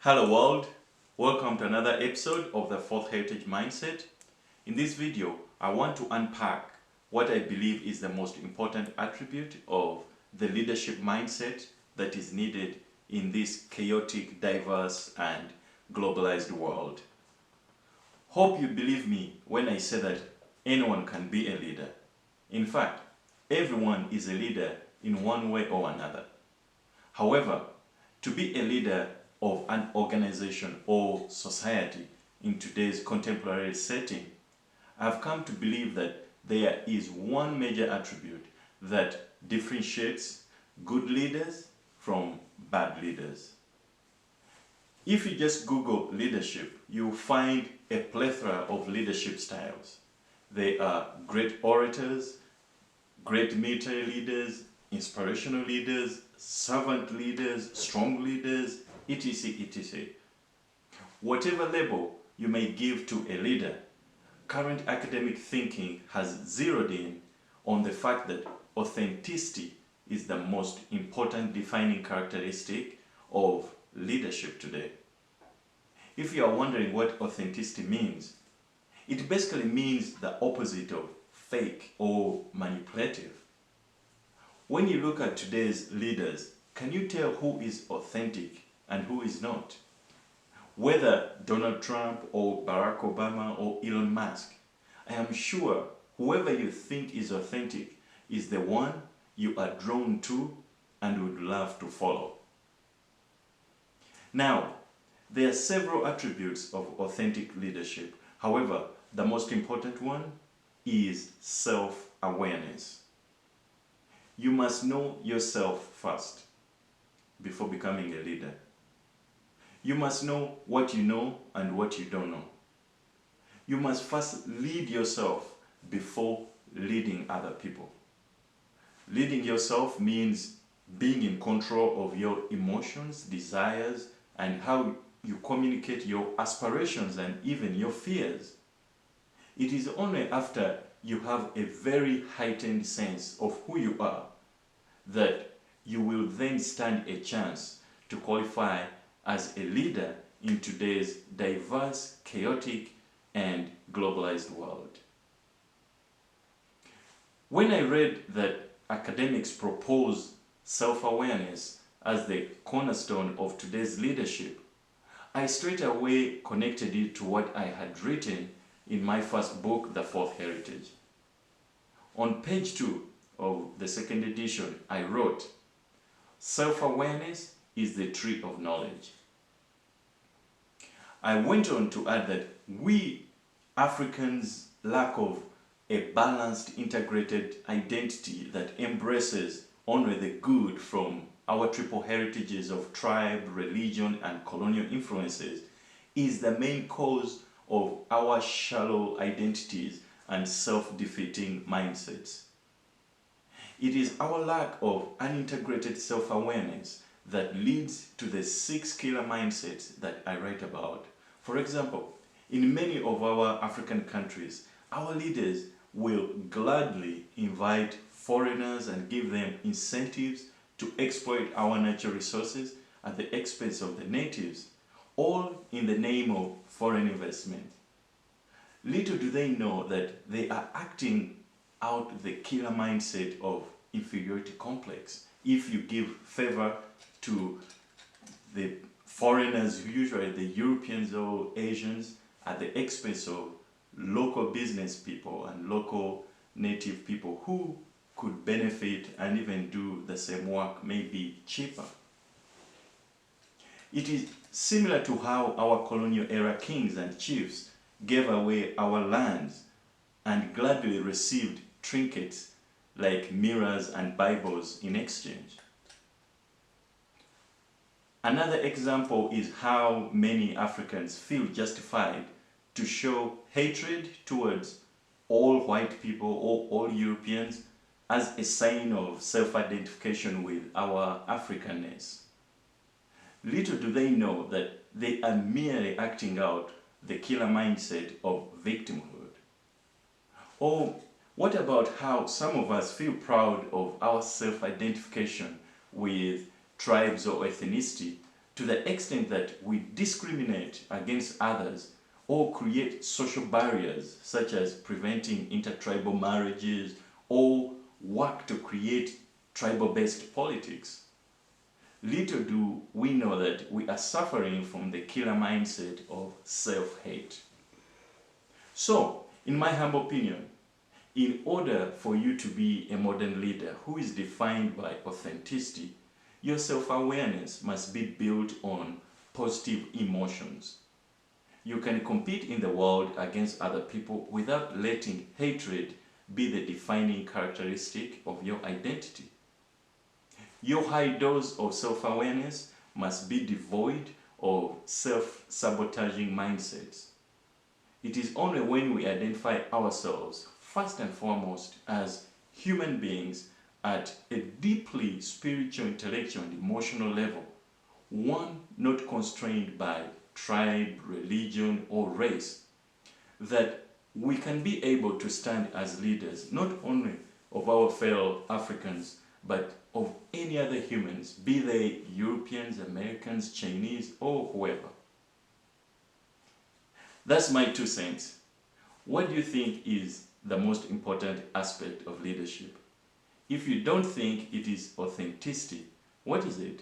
Hello world, welcome to another episode of the Fourth Heritage Mindset. In this video, I want to unpack what I believe is the most important attribute of the leadership mindset that is needed in this chaotic, diverse, and globalized world. Hope you believe me when I say that anyone can be a leader. In fact, everyone is a leader in one way or another. However, to be a leader of an organization or society in today's contemporary setting, I've come to believe that there is one major attribute that differentiates good leaders from bad leaders. If you just Google leadership, you'll find a plethora of leadership styles. They are great orators, great military leaders, inspirational leaders, servant leaders, strong leaders, etc. etc. Whatever label you may give to a leader, current academic thinking has zeroed in on the fact that authenticity is the most important defining characteristic of leadership today. If you are wondering what authenticity means, it basically means the opposite of fake or manipulative. When you look at today's leaders, can you tell who is authentic and who is not? Whether Donald Trump or Barack Obama or Elon Musk, I am sure whoever you think is authentic is the one you are drawn to and would love to follow. Now, there are several attributes of authentic leadership. However, the most important one is self-awareness. You must know yourself first before becoming a leader. You must know what you know and what you don't know. You must first lead yourself before leading other people. Leading yourself means being in control of your emotions, desires, and how you communicate your aspirations and even your fears. It is only after you have a very heightened sense of who you are that you will then stand a chance to qualify as a leader in today's diverse, chaotic, and globalized world. When I read that academics propose self-awareness as the cornerstone of today's leadership, I straight away connected it to what I had written in my first book, The Fourth Heritage. On page 2 of the second edition, I wrote, "Self-awareness is the tree of knowledge." I went on to add that we Africans lack of a balanced, integrated identity that embraces only the good from our triple heritages of tribe, religion, and colonial influences is the main cause of our shallow identities and self-defeating mindsets. It is our lack of unintegrated self-awareness that leads to the 6 killer mindsets that I write about. For example, in many of our African countries, our leaders will gladly invite foreigners and give them incentives to exploit our natural resources at the expense of the natives, all in the name of foreign investment. Little do they know that they are acting out the killer mindset of inferiority complex if you give favor to the foreigners, usually the Europeans or Asians, at the expense of local business people and local native people who could benefit and even do the same work, maybe cheaper. It is similar to how our colonial era kings and chiefs gave away our lands and gladly received trinkets like mirrors and Bibles in exchange. Another example is how many Africans feel justified to show hatred towards all white people or all Europeans as a sign of self-identification with our Africanness. Little do they know that they are merely acting out the killer mindset of victimhood. Or what about how some of us feel proud of our self-identification with tribes or ethnicity to the extent that we discriminate against others or create social barriers such as preventing intertribal marriages or work to create tribal-based politics. Little do we know that we are suffering from the killer mindset of self-hate. So, in my humble opinion, in order for you to be a modern leader who is defined by authenticity, your self-awareness must be built on positive emotions. You can compete in the world against other people without letting hatred be the defining characteristic of your identity. Your high dose of self-awareness must be devoid of self-sabotaging mindsets. It is only when we identify ourselves, first and foremost, as human beings at a deeply spiritual, intellectual, and emotional level, one not constrained by tribe, religion, or race, that we can be able to stand as leaders, not only of our fellow Africans, but of any other humans, be they Europeans, Americans, Chinese, or whoever. That's my 2 cents. What do you think is the most important aspect of leadership? If you don't think it is authenticity, what is it?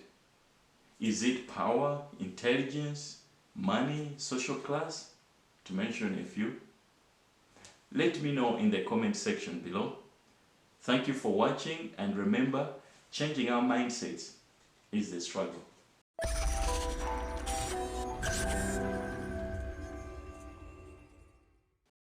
Is it power, intelligence, money, social class? To mention a few. Let me know in the comment section below. Thank you for watching, and remember, changing our mindsets is the struggle.